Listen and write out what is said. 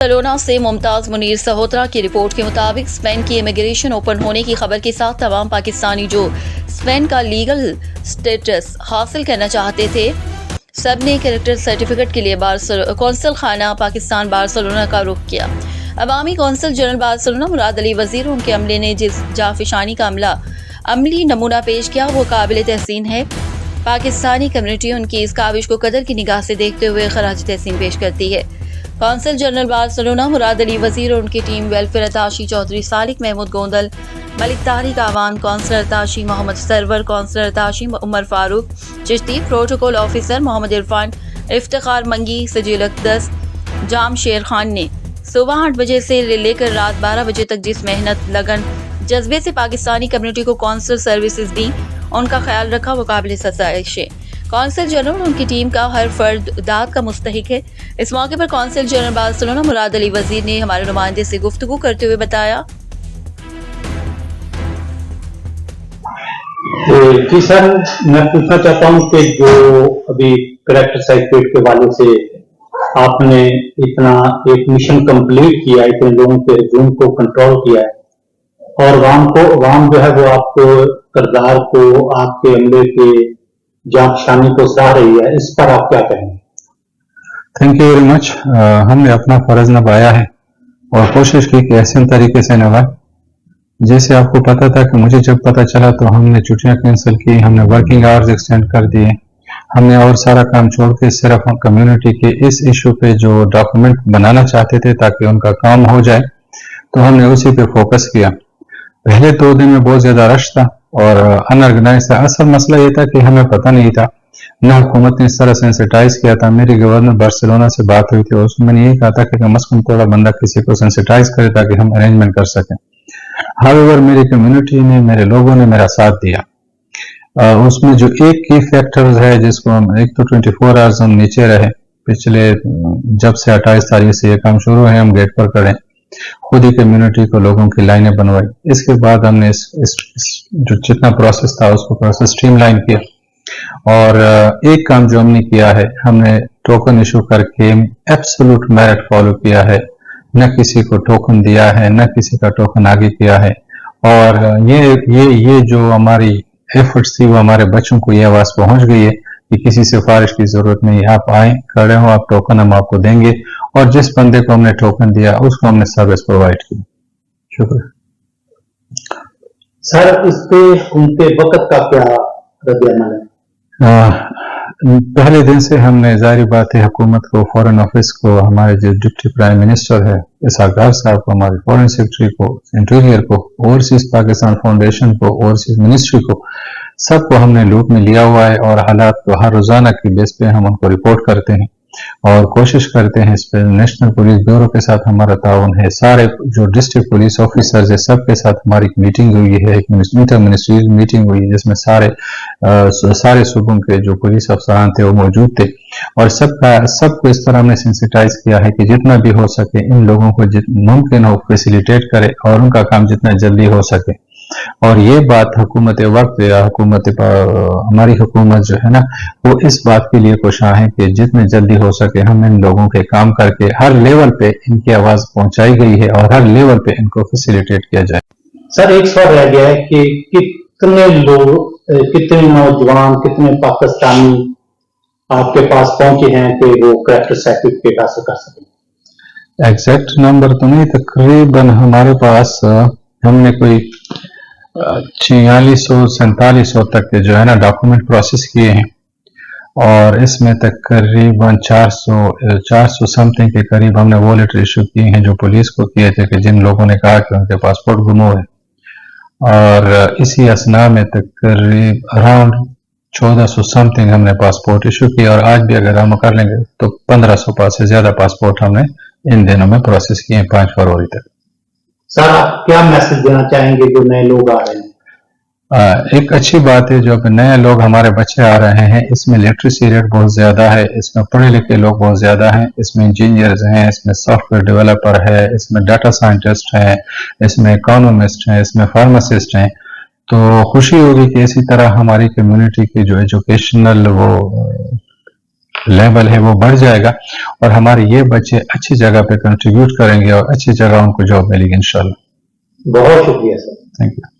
Barcelona से मुमताज मुनीर सहोत्रा की report के मुताबिक स्पेन की इमिग्रेशन ओपन होने की खबर के साथ तमाम पाकिस्तानी जो स्पेन का लीगल स्टेटस हासिल करना चाहते थे सब ने कैरेक्टर सर्टिफिकेट के लिए कौंसल खाना पाकिस्तान बार्सिलोना का रुख किया। अवामी consul general Barcelona Murad Ali वजीर उनके अमले ने जिस जाफिशानी का अमली नमूना पेश किया वो काबिल तहसीन है। पाकिस्तानी कम्युनिटी उनकी इस काविश को कदर की निगाह से देखते हुए खराज तहसीन पेश करती है। Consul general Barcelona Murad Ali वजीर और उनकी team welfare attaché Chaudhary Salik Mahmood Gondal, Malik Tariq आवान, councillor attaché Mohammad server, councillor attaché Umar Farooq Chishti, protocol officer Mohammad Irfan, Iftikhar मंगी, सजील अकदस, जाम शेर खान ने सुबह 8 बजे से लेकर रात 12 बजे तक जिस मेहनत लगन जज्बे से पाकिस्तानी कम्युनिटी को कौंसल सर्विसेज दी उनका ख्याल रखा वो काबिल सताइश है। कौंसल जनरल उनकी टीम का हर फर्द दाद का मुस्तहिक है। इस मौके पर consul general Barcelona Murad Ali वजीर ने हमारे नुमाइंदे से गुफ्तगू करते हुए बताया। जी सर, मैं पूछना चाहता हूँ कि जो अभी करेक्टर सर्टिफिकेट के वाले से आपने इतना एक मिशन कंप्लीट किया, इतने लोगों के हजूम को कंट्रोल किया है और वाम जो है वो आपको किरदार को आपके अमले के जांचशानी को सराह रही है, इस पर आप क्या कहेंगे? Thank you very much. हमने अपना फर्ज निभाया है और कोशिश की कि ऐसे तरीके से निभाए। जैसे आपको पता था कि मुझे जब पता चला तो हमने छुट्टियां कैंसिल की, हमने वर्किंग आवर्स एक्सटेंड कर दिए, हमने और सारा काम छोड़ के सिर्फ हम कम्युनिटी के इस इशू पे जो डॉक्यूमेंट बनाना चाहते थे ताकि उनका काम हो जाए तो हमने उसी पे फोकस किया। पहले 2 दिन में बहुत ज्यादा रश था और अनऑर्गेनाइज था। असल मसला ये था कि हमें पता नहीं था, न हुकूमत ने इस तरह सेंसिटाइज किया था। मेरी गवर्नर बार्सिलोना से बात हुई थी, उसमें मैंने यही कहा था कि कम से कम थोड़ा बंदा किसी को सेंसिटाइज करे ताकि हम अरेंजमेंट कर सकें। हाउएवर मेरी कम्युनिटी ने, मेरे लोगों ने मेरा साथ दिया। उसमें जो एक की फैक्टर्स है जिसको हम एक तो 24 आवर्स हम नीचे रहे, पिछले जब से 28 तारीख से ये काम शुरू है हम गेट पर खड़े, खुद ही कम्युनिटी को लोगों की लाइनें बनवाई। इसके बाद हमने जो जितना प्रोसेस था उसको प्रोसेस स्ट्रीमलाइन किया और एक काम जो हमने किया है, हमने टोकन इशू करके एब्सोल्यूट मेरिट फॉलो किया है, न किसी को टोकन दिया है न किसी का टोकन आगे किया है। और ये जो हमारी एफर्ट्स थी वो हमारे बच्चों को ये आवाज पहुंच गई है कि किसी सिफारिश की जरूरत नहीं, आप आए खड़े हो, आप टोकन हम आपको देंगे और जिस बंदे को हमने टोकन दिया उसको हमने सर्विस प्रोवाइड की। शुक्रिया सर। इस पे उनके वक्त का क्या रद्द-ए-अमल है? पहले दिन से हमने जाहिर बात है हुकूमत को, फॉरेन ऑफिस को, हमारे जो डिप्टी प्राइम मिनिस्टर है इसहाक डार साहब को, हमारे फॉरेन सेक्रेटरी को, इंटीरियर को, ओवरसीज पाकिस्तान फाउंडेशन को, ओवरसीज मिनिस्ट्री को, सबको हमने लूप में लिया हुआ है और हालात को हर रोजाना की बेस पे हम उनको रिपोर्ट करते हैं और कोशिश करते हैं। इस पे नेशनल पुलिस ब्यूरो के साथ हमारा ताउन है, सारे जो डिस्ट्रिक्ट पुलिस ऑफिसर्स है सबके साथ हमारी मिटींग हुई है, एक इंटर मिनिस्ट्रियल मीटिंग हुई है जिसमें सारे सूबों के जो पुलिस अफसरान थे वो मौजूद थे और सबको इस तरह हमने सेंसिटाइज किया है कि जितना भी हो सके इन लोगों को मुमकिन हो फैसिलिटेट करे और उनका काम जितना जल्दी हो सके। और ये बात हुकूमत वक्त या हमारी हुकूमत जो है ना वो इस बात के लिए कोशां है कि जितने जल्दी हो सके हम इन लोगों के काम करके हर लेवल पे इनकी आवाज पहुंचाई गई है और हर लेवल पे इनको फैसिलिटेट किया जाए। सर एक सवाल रह गया है कि कितने लोग, कितने नौजवान, कितने पाकिस्तानी आपके पास पहुंचे हैं कि वो कैरेक्टर सर्टिफिकेट हासिल कर सकें? एग्जैक्ट नंबर तो नहीं, तकरीबन हमारे पास हमने कोई 4600-4700 तक के जो है ना डॉक्यूमेंट प्रोसेस किए हैं और इसमें तकरीबन 400 समथिंग के करीब हमने वो लेटर इशू किए हैं जो पुलिस को किए थे कि जिन लोगों ने कहा कि उनके पासपोर्ट गुम हुए और इसी असना में तकरीब अराउंड 1400 समथिंग हमने पासपोर्ट इशू किया और आज भी अगर हम कर लेंगे तो 1500 पास से ज्यादा पासपोर्ट हमने इन दिनों में प्रोसेस किए 5 फरवरी तक। सर आप क्या मैसेज देना चाहेंगे जो नए लोग आ रहे हैं? एक अच्छी बात है जो नए लोग हमारे बच्चे आ रहे हैं, इसमें लिटरेसी रेट बहुत ज्यादा है, इसमें पढ़े लिखे लोग बहुत ज्यादा हैं, इसमें इंजीनियर्स हैं, इसमें सॉफ्टवेयर डेवलपर है, इसमें डाटा साइंटिस्ट हैं, इसमें इकोनॉमिस्ट हैं, इसमें फार्मासिस्ट हैं। तो खुशी होगी कि इसी तरह हमारी कम्युनिटी की जो एजुकेशनल वो لیول ہے وہ بڑھ جائے گا اور ہمارے یہ بچے اچھی جگہ پہ کنٹریبیوٹ کریں گے اور اچھی جگہ ان کو جاب ملے گی انشاءاللہ. بہت شکریہ سر. Thank you.